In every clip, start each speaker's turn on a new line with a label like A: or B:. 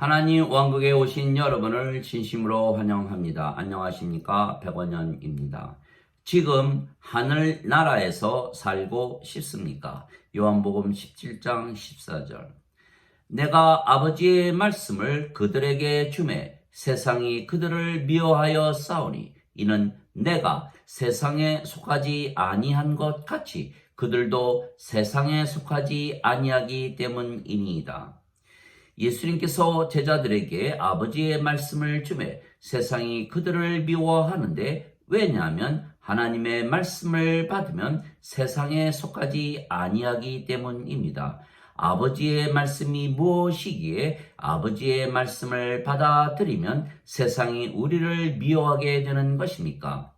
A: 하나님 왕국에 오신 여러분을 진심으로 환영합니다. 안녕하십니까? 백원현입니다. 지금 하늘나라에서 살고 싶습니까? 요한복음 17장 14절. 내가 아버지의 말씀을 그들에게 주매 세상이 그들을 미워하여 싸우니 이는 내가 세상에 속하지 아니한 것 같이 그들도 세상에 속하지 아니하기 때문이니이다. 예수님께서 제자들에게 아버지의 말씀을 주매 세상이 그들을 미워하는데 왜냐하면 하나님의 말씀을 받으면 세상에 속하지 아니하기 때문입니다. 아버지의 말씀이 무엇이기에 아버지의 말씀을 받아들이면 세상이 우리를 미워하게 되는 것입니까?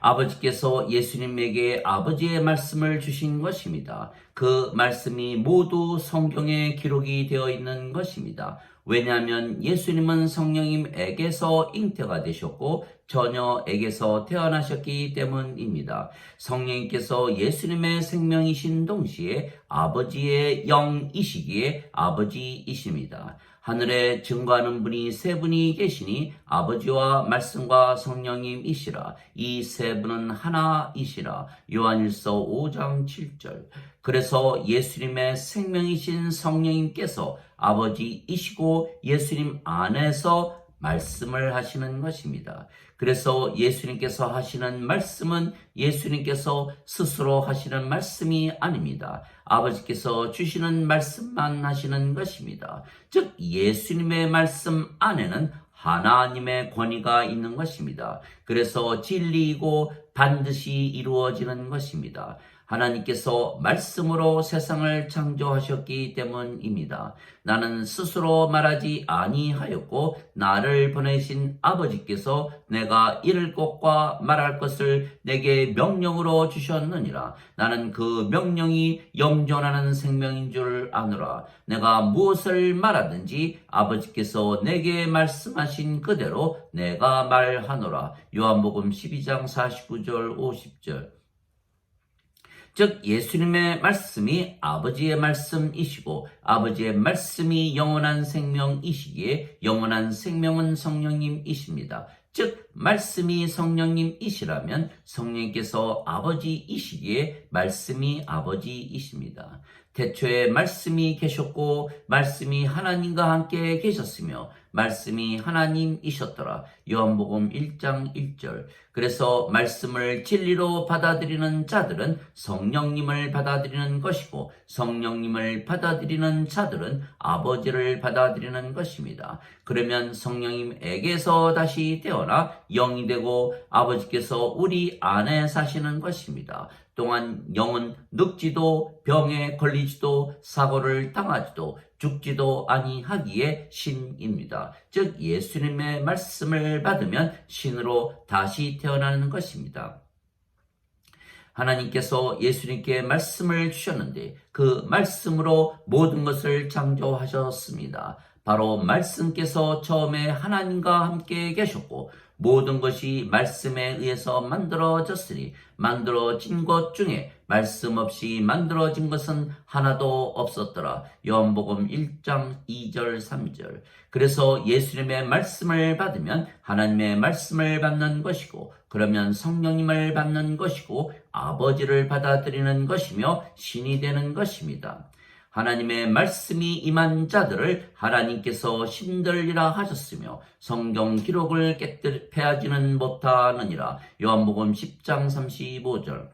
A: 아버지께서 예수님에게 아버지의 말씀을 주신 것입니다. 그 말씀이 모두 성경에 기록이 되어 있는 것입니다. 왜냐하면 예수님은 성령님에게서 잉태가 되셨고 처녀에게서 태어나셨기 때문입니다. 성령님께서 예수님의 생명이신 동시에 아버지의 영이시기에 아버지이십니다. 하늘에 증거하는 분이 세 분이 계시니 아버지와 말씀과 성령님이시라. 이 세 분은 하나이시라. 요한일서 5장 7절. 그래서 예수님의 생명이신 성령님께서 아버지이시고 예수님 안에서 말씀을 하시는 것입니다. 그래서 예수님께서 하시는 말씀은 예수님께서 스스로 하시는 말씀이 아닙니다. 아버지께서 주시는 말씀만 하시는 것입니다. 즉 예수님의 말씀 안에는 하나님의 권위가 있는 것입니다. 그래서 진리이고 반드시 이루어지는 것입니다. 하나님께서 말씀으로 세상을 창조하셨기 때문입니다. 나는 스스로 말하지 아니하였고 나를 보내신 아버지께서 내가 이를 것과 말할 것을 내게 명령으로 주셨느니라. 나는 그 명령이 영존하는 생명인 줄 아노라. 내가 무엇을 말하든지 아버지께서 내게 말씀하신 그대로 내가 말하노라. 요한복음 12장 49절 50절. 즉 예수님의 말씀이 아버지의 말씀이시고 아버지의 말씀이 영원한 생명이시기에 영원한 생명은 성령님이십니다. 즉 말씀이 성령님이시라면 성령님께서 아버지이시기에 말씀이 아버지이십니다. 태초에 말씀이 계셨고 말씀이 하나님과 함께 계셨으며 말씀이 하나님이셨더라. 요한복음 1장 1절. 그래서 말씀을 진리로 받아들이는 자들은 성령님을 받아들이는 것이고 성령님을 받아들이는 자들은 아버지를 받아들이는 것입니다. 그러면 성령님에게서 다시 태어나 영이 되고 아버지께서 우리 안에 사시는 것입니다. 또한 영은 늙지도 병에 걸리지도 사고를 당하지도 죽지도 아니하기에 신입니다. 즉 예수님의 말씀을 받으면 신으로 다시 태어나는 것입니다. 하나님께서 예수님께 말씀을 주셨는데 그 말씀으로 모든 것을 창조하셨습니다. 바로 말씀께서 처음에 하나님과 함께 계셨고 모든 것이 말씀에 의해서 만들어졌으니 만들어진 것 중에 말씀 없이 만들어진 것은 하나도 없었더라. 요한복음 1장 2절 3절. 그래서 예수님의 말씀을 받으면 하나님의 말씀을 받는 것이고 그러면 성령님을 받는 것이고 아버지를 받아들이는 것이며 신이 되는 것입니다. 하나님의 말씀이 임한 자들을 하나님께서 신들이라 하셨으며 성경 기록을 패하지는 못하느니라. 요한복음 10장 35절.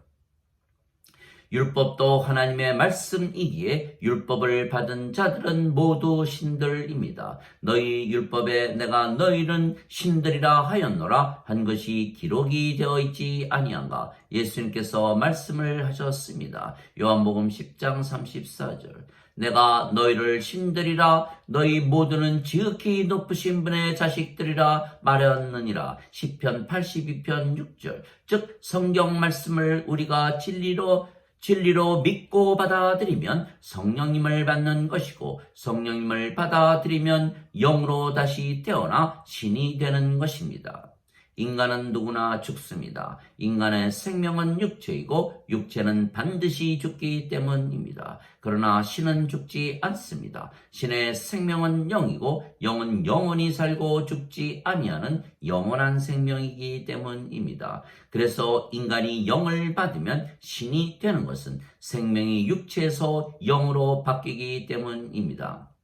A: 율법도 하나님의 말씀이기에 율법을 받은 자들은 모두 신들입니다. 너희 율법에 내가 너희는 신들이라 하였노라 한 것이 기록이 되어 있지 아니한가. 예수님께서 말씀을 하셨습니다. 요한복음 10장 34절. 내가 너희를 신들이라 너희 모두는 지극히 높으신 분의 자식들이라 말하느니라. 시편 82편 6절. 즉 성경 말씀을 우리가 진리로 믿고 받아들이면 성령님을 받는 것이고 성령님을 받아들이면 영으로 다시 태어나 신이 되는 것입니다. 인간은 누구나 죽습니다. 인간의 생명은 육체이고 육체는 반드시 죽기 때문입니다. 그러나 신은 죽지 않습니다. 신의 생명은 영이고 영은 영원히 살고 죽지 아니하는 영원한 생명이기 때문입니다. 그래서 인간이 영을 받으면 신이 되는 것은 생명이 육체에서 영으로 바뀌기 때문입니다.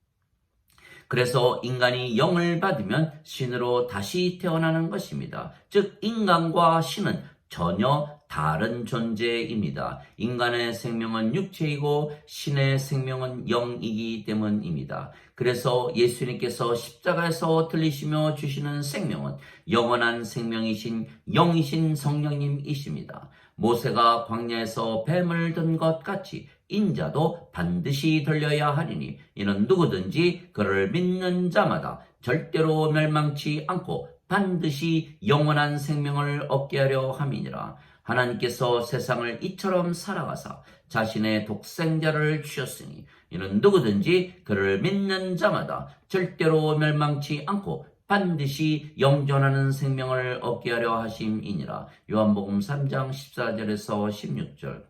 A: 그래서 인간이 영을 받으면 신으로 다시 태어나는 것입니다. 즉 인간과 신은 전혀 다른 존재입니다. 인간의 생명은 육체이고 신의 생명은 영이기 때문입니다. 그래서 예수님께서 십자가에서 들리시며 주시는 생명은 영원한 생명이신 영이신 성령님이십니다. 모세가 광야에서 뱀을 든 것 같이 인자도 반드시 들려야 하리니 이는 누구든지 그를 믿는 자마다 절대로 멸망치 않고 반드시 영원한 생명을 얻게 하려 함이니라. 하나님께서 세상을 이처럼 사랑하사 자신의 독생자를 주셨으니 이는 누구든지 그를 믿는 자마다 절대로 멸망치 않고 반드시 영존하는 생명을 얻게 하려 하심이니라. 요한복음 3장 14절에서 16절.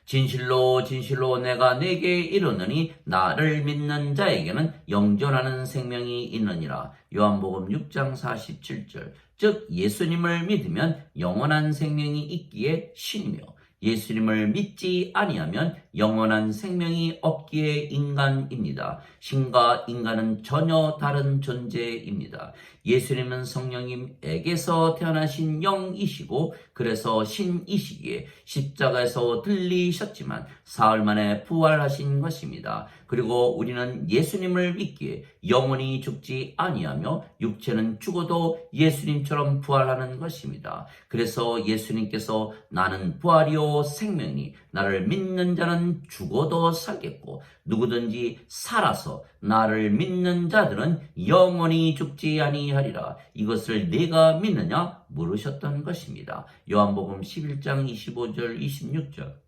A: 진실로 진실로 내가 네게 이르노니 나를 믿는 자에게는 영존하는 생명이 있느니라. 요한복음 6장 47절. 즉 예수님을 믿으면 영원한 생명이 있기에 신이며 예수님을 믿지 아니하면 영원한 생명이 없기에 인간입니다. 신과 인간은 전혀 다른 존재입니다. 예수님은 성령님에게서 태어나신 영이시고 그래서 신이시기에 십자가에서 들리셨지만 사흘 만에 부활하신 것입니다. 그리고 우리는 예수님을 믿기에 영원히 죽지 아니하며 육체는 죽어도 예수님처럼 부활하는 것입니다. 그래서 예수님께서 나는 부활이요 생명이니 나를 믿는 자는 죽어도 살겠고 누구든지 살아서 나를 믿는 자들은 영원히 죽지 아니하리라. 이것을 네가 믿느냐 물으셨던 것입니다. 요한복음 11장 25절 26절.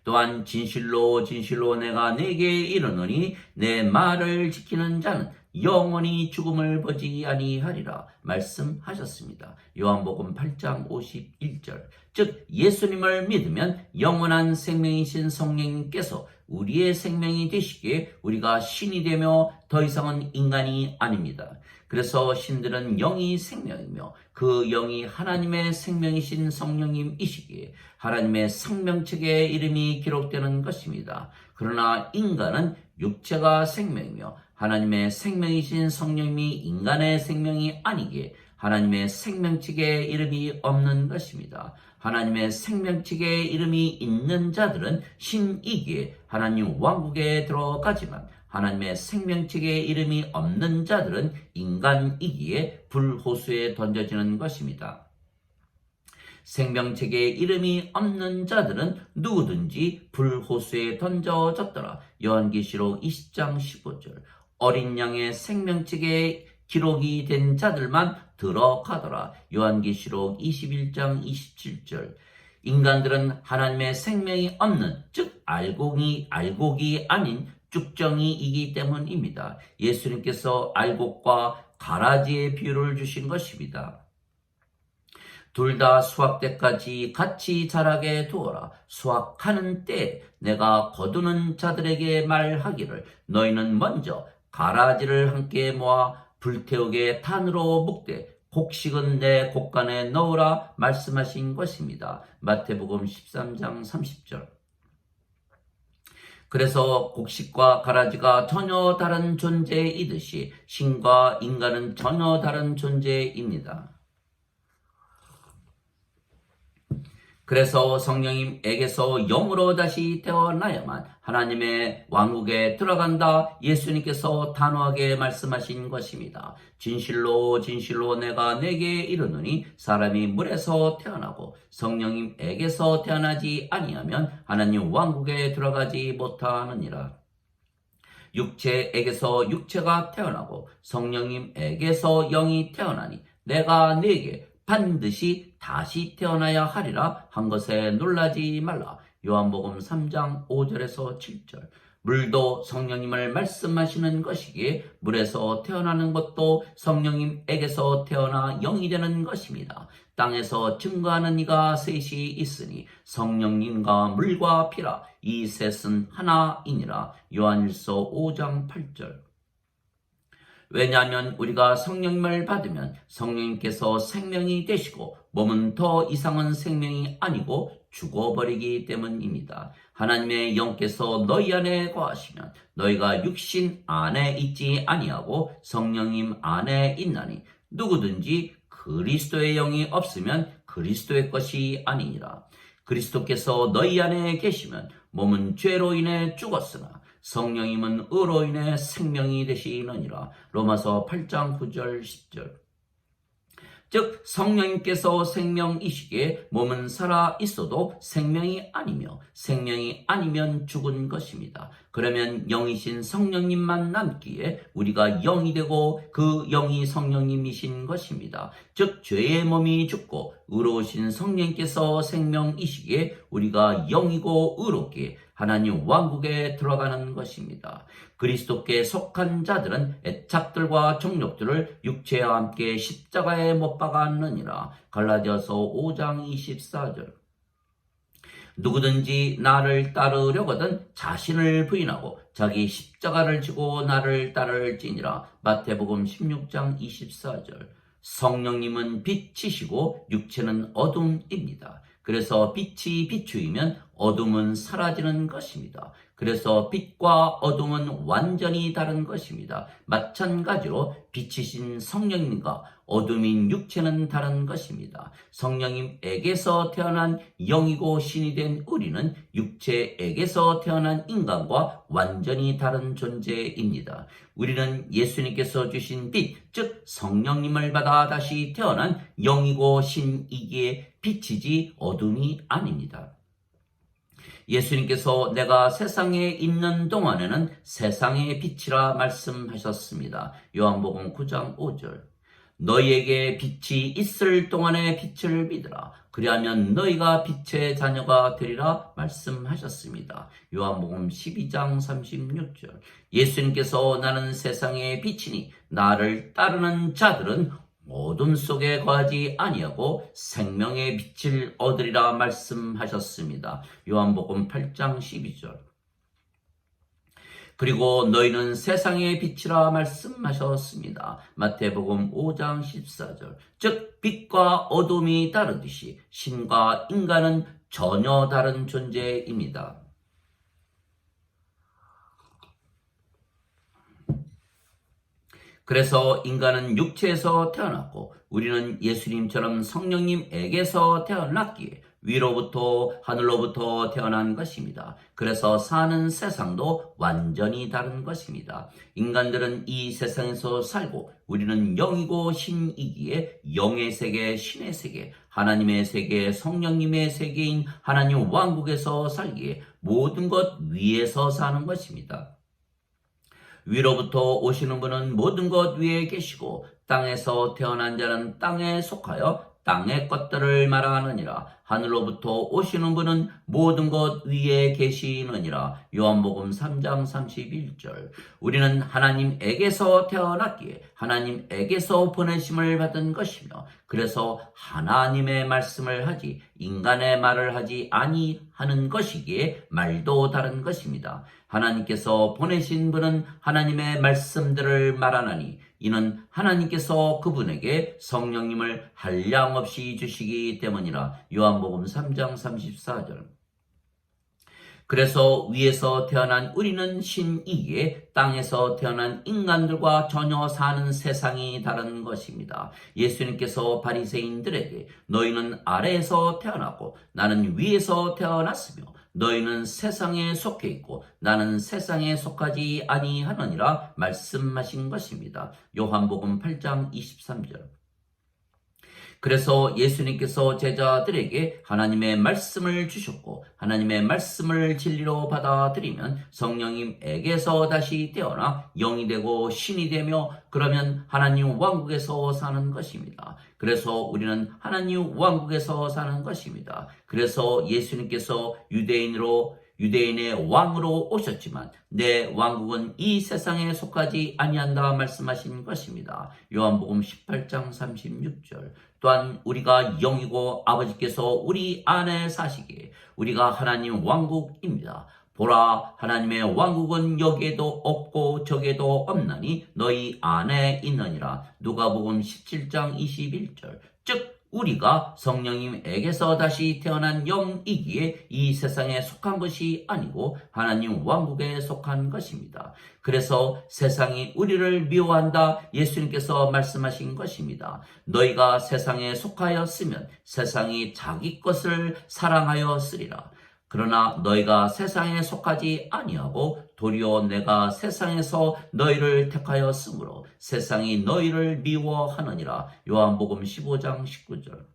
A: 또한 진실로 진실로 내가 네게 이르노니 내 말을 지키는 자는 영원히 죽음을 보지 아니하리라 말씀하셨습니다. 요한복음 8장 51절. 즉 예수님을 믿으면 영원한 생명이신 성령님께서 우리의 생명이 되시기에 우리가 신이 되며 더 이상은 인간이 아닙니다. 그래서 신들은 영이 생명이며 그 영이 하나님의 생명이신 성령님이시기에 하나님의 생명책에 이름이 기록되는 것입니다. 그러나 인간은 육체가 생명이며 하나님의 생명이신 성령님이 인간의 생명이 아니기에 하나님의 생명책에 이름이 없는 것입니다. 하나님의 생명책에 이름이 있는 자들은 신이기에 하나님 왕국에 들어가지만 하나님의 생명책에 이름이 없는 자들은 인간이기에 불호수에 던져지는 것입니다. 생명책에 이름이 없는 자들은 누구든지 불호수에 던져졌더라. 요한계시록 20장 15절. 어린 양의 생명책에 기록이 된 자들만 들어가더라. 요한계시록 21장 27절. 인간들은 하나님의 생명이 없는, 즉 알곡이 아닌 쭉정이이기 때문입니다. 예수님께서 알곡과 가라지의 비유를 주신 것입니다. 둘 다 수확 때까지 같이 자라게 두어라. 수확하는 때에 내가 거두는 자들에게 말하기를 너희는 먼저 가라지를 함께 모아 불태우게 탄으로 묶되 곡식은 내 곡간에 넣으라 말씀하신 것입니다. 마태복음 13장 30절. 그래서 곡식과 가라지가 전혀 다른 존재이듯이 신과 인간은 전혀 다른 존재입니다. 그래서 성령님에게서 영으로 다시 태어나야만 하나님의 왕국에 들어간다. 예수님께서 단호하게 말씀하신 것입니다. 진실로 진실로 내가 네게 이르노니 사람이 물에서 태어나고 성령님에게서 태어나지 아니하면 하나님 왕국에 들어가지 못하느니라. 육체에게서 육체가 태어나고 성령님에게서 영이 태어나니 내가 네게 반드시 다시 태어나야 하리라 한 것에 놀라지 말라. 요한복음 3장 5절에서 7절. 물도 성령님을 말씀하시는 것이기에 물에서 태어나는 것도 성령님에게서 태어나 영이 되는 것입니다. 땅에서 증거하는 이가 셋이 있으니 성령님과 물과 피라. 이 셋은 하나이니라. 요한일서 5장 8절. 왜냐하면 우리가 성령님을 받으면 성령님께서 생명이 되시고 몸은 더 이상은 생명이 아니고 죽어버리기 때문입니다. 하나님의 영께서 너희 안에 거하시면 너희가 육신 안에 있지 아니하고 성령님 안에 있나니 누구든지 그리스도의 영이 없으면 그리스도의 것이 아니니라. 그리스도께서 너희 안에 계시면 몸은 죄로 인해 죽었으나 성령님은 의로 인해 생명이 되시느니라. 로마서 8장 9절 10절. 즉 성령님께서 생명이시기에 몸은 살아 있어도 생명이 아니며 생명이 아니면 죽은 것입니다. 그러면 영이신 성령님만 남기에 우리가 영이 되고 그 영이 성령님이신 것입니다. 즉 죄의 몸이 죽고 의로우신 성령님께서 생명이시기에 우리가 영이고 의롭기에 하나님 왕국에 들어가는 것입니다. 그리스도께 속한 자들은 애착들과 정욕들을 육체와 함께 십자가에 못 박았느니라. 갈라디아서 5장 24절. 누구든지 나를 따르려거든 자신을 부인하고 자기 십자가를 지고 나를 따를지니라. 마태복음 16장 24절. 성령님은 빛이시고 육체는 어둠입니다. 그래서 빛이 비추이면 어둠은 사라지는 것입니다. 그래서 빛과 어둠은 완전히 다른 것입니다. 마찬가지로 빛이신 성령님과 어둠인 육체는 다른 것입니다. 성령님에게서 태어난 영이고 신이 된 우리는 육체에게서 태어난 인간과 완전히 다른 존재입니다. 우리는 예수님께서 주신 빛, 즉 성령님을 받아 다시 태어난 영이고 신이기에 빛이지 어둠이 아닙니다. 예수님께서 내가 세상에 있는 동안에는 세상의 빛이라 말씀하셨습니다. 요한복음 9장 5절. 너희에게 빛이 있을 동안에 빛을 믿으라. 그리하면 너희가 빛의 자녀가 되리라 말씀하셨습니다. 요한복음 12장 36절. 예수님께서 나는 세상의 빛이니 나를 따르는 자들은 어둠 속에 거하지 아니하고 생명의 빛을 얻으리라 말씀하셨습니다. 요한복음 8장 12절. 그리고 너희는 세상의 빛이라 말씀하셨습니다. 마태복음 5장 14절. 즉 빛과 어둠이 다르듯이 신과 인간은 전혀 다른 존재입니다. 그래서 인간은 육체에서 태어났고 우리는 예수님처럼 성령님에게서 태어났기에 위로부터 하늘로부터 태어난 것입니다. 그래서 사는 세상도 완전히 다른 것입니다. 인간들은 이 세상에서 살고 우리는 영이고 신이기에 영의 세계, 신의 세계, 하나님의 세계, 성령님의 세계인 하나님 왕국에서 살기에 모든 것 위에서 사는 것입니다. 위로부터 오시는 분은 모든 것 위에 계시고 땅에서 태어난 자는 땅에 속하여 땅의 것들을 말하느니라. 하늘로부터 오시는 분은 모든 것 위에 계시느니라. 요한복음 3장 31절. 우리는 하나님에게서 태어났기에 하나님에게서 보내심을 받은 것이며 그래서 하나님의 말씀을 하지 인간의 말을 하지 아니하는 것이기에 말도 다른 것입니다. 하나님께서 보내신 분은 하나님의 말씀들을 말하나니 이는 하나님께서 그분에게 성령님을 한량없이 주시기 때문이라. 요한복음 3장 34절. 그래서 위에서 태어난 우리는 신이기에 땅에서 태어난 인간들과 전혀 사는 세상이 다른 것입니다. 예수님께서 바리새인들에게 너희는 아래에서 태어났고 나는 위에서 태어났으며 너희는 세상에 속해 있고 나는 세상에 속하지 아니하느니라 말씀하신 것입니다. 요한복음 8장 23절. 그래서 예수님께서 제자들에게 하나님의 말씀을 주셨고 하나님의 말씀을 진리로 받아들이면 성령님에게서 다시 태어나 영이 되고 신이 되며 그러면 하나님 왕국에서 사는 것입니다. 그래서 우리는 하나님 왕국에서 사는 것입니다. 그래서 예수님께서 유대인으로 유대인의 왕으로 오셨지만 내 왕국은 이 세상에 속하지 아니한다 말씀하신 것입니다. 요한복음 18장 36절. 또한 우리가 영이고 아버지께서 우리 안에 사시기에 우리가 하나님 왕국입니다. 보라, 하나님의 왕국은 여기에도 없고 저기에도 없나니 너희 안에 있느니라. 누가복음 17장 21절. 즉 우리가 성령님에게서 다시 태어난 영이기에 이 세상에 속한 것이 아니고 하나님 왕국에 속한 것입니다. 그래서 세상이 우리를 미워한다 예수님께서 말씀하신 것입니다. 너희가 세상에 속하였으면 세상이 자기 것을 사랑하였으리라. 그러나 너희가 세상에 속하지 아니하고 도리어 내가 세상에서 너희를 택하였으므로 세상이 너희를 미워하느니라. 요한복음 15장 19절.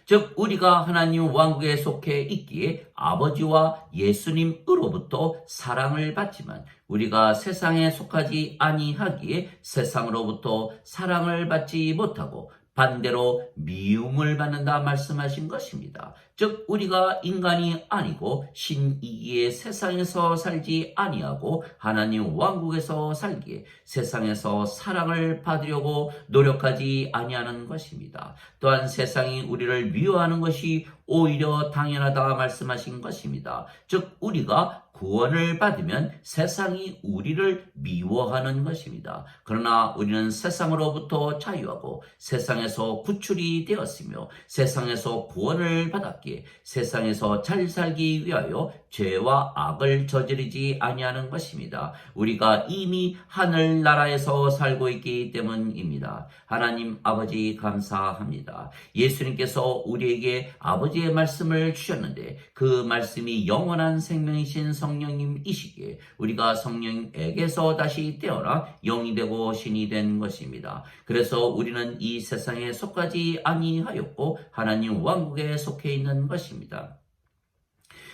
A: 즉 우리가 하나님 왕국에 속해 있기에 아버지와 예수님으로부터 사랑을 받지만 우리가 세상에 속하지 아니하기에 세상으로부터 사랑을 받지 못하고 반대로 미움을 받는다 말씀하신 것입니다. 즉 우리가 인간이 아니고 신이기에 세상에서 살지 아니하고 하나님 왕국에서 살기에 세상에서 사랑을 받으려고 노력하지 아니하는 것입니다. 또한 세상이 우리를 미워하는 것이 오히려 당연하다 말씀하신 것입니다. 즉 우리가 구원을 받으면 세상이 우리를 미워하는 것입니다. 그러나 우리는 세상으로부터 자유하고 세상에서 구출이 되었으며 세상에서 구원을 받았기에 세상에서 잘 살기 위하여 죄와 악을 저지르지 아니하는 것입니다. 우리가 이미 하늘나라에서 살고 있기 때문입니다. 하나님 아버지 감사합니다. 예수님께서 우리에게 아버지의 말씀을 주셨는데 그 말씀이 영원한 생명이신 성령님이시기에 우리가 성령에게서 다시 태어나 영이 되고 신이 된 것입니다. 그래서 우리는 이 세상에 속하지 아니하였고 하나님 왕국에 속해 있는 것입니다.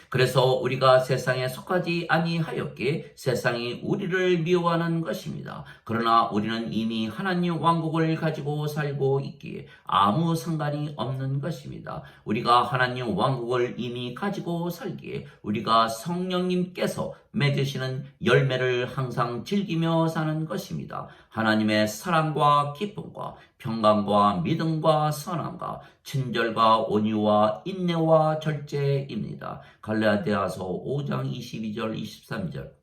A: 그래서 우리가 세상에 속하지 아니하였기에 세상이 우리를 미워하는 것입니다. 그러나 우리는 이미 하나님 왕국을 가지고 살고 있기에 아무 상관이 없는 것입니다. 우리가 하나님 왕국을 이미 가지고 살기에 우리가 성령님께서 맺으시는 열매를 항상 즐기며 사는 것입니다. 하나님의 사랑과 기쁨과 평강과 믿음과 선함과 친절과 온유와 인내와 절제입니다. 갈라디아서 5장 22절 23절.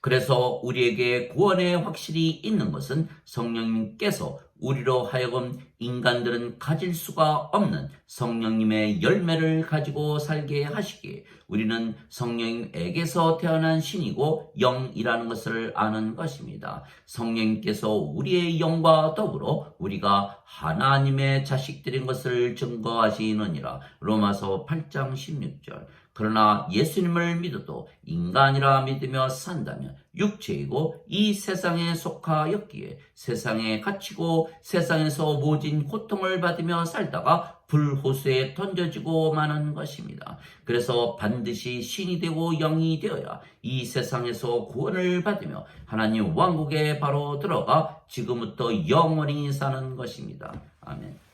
A: 그래서 우리에게 구원에 확실히 있는 것은 성령님께서 우리로 하여금 인간들은 가질 수가 없는 성령님의 열매를 가지고 살게 하시기에 우리는 성령님에게서 태어난 신이고 영이라는 것을 아는 것입니다. 성령님께서 우리의 영과 더불어 우리가 하나님의 자식들인 것을 증거하시느니라. 로마서 8장 16절. 그러나 예수님을 믿어도 인간이라 믿으며 산다면 육체이고 이 세상에 속하였기에 세상에 갇히고 세상에서 모진 고통을 받으며 살다가 불호수에 던져지고 마는 것입니다. 그래서 반드시 신이 되고 영이 되어야 이 세상에서 구원을 받으며 하나님 왕국에 바로 들어가 지금부터 영원히 사는 것입니다. 아멘.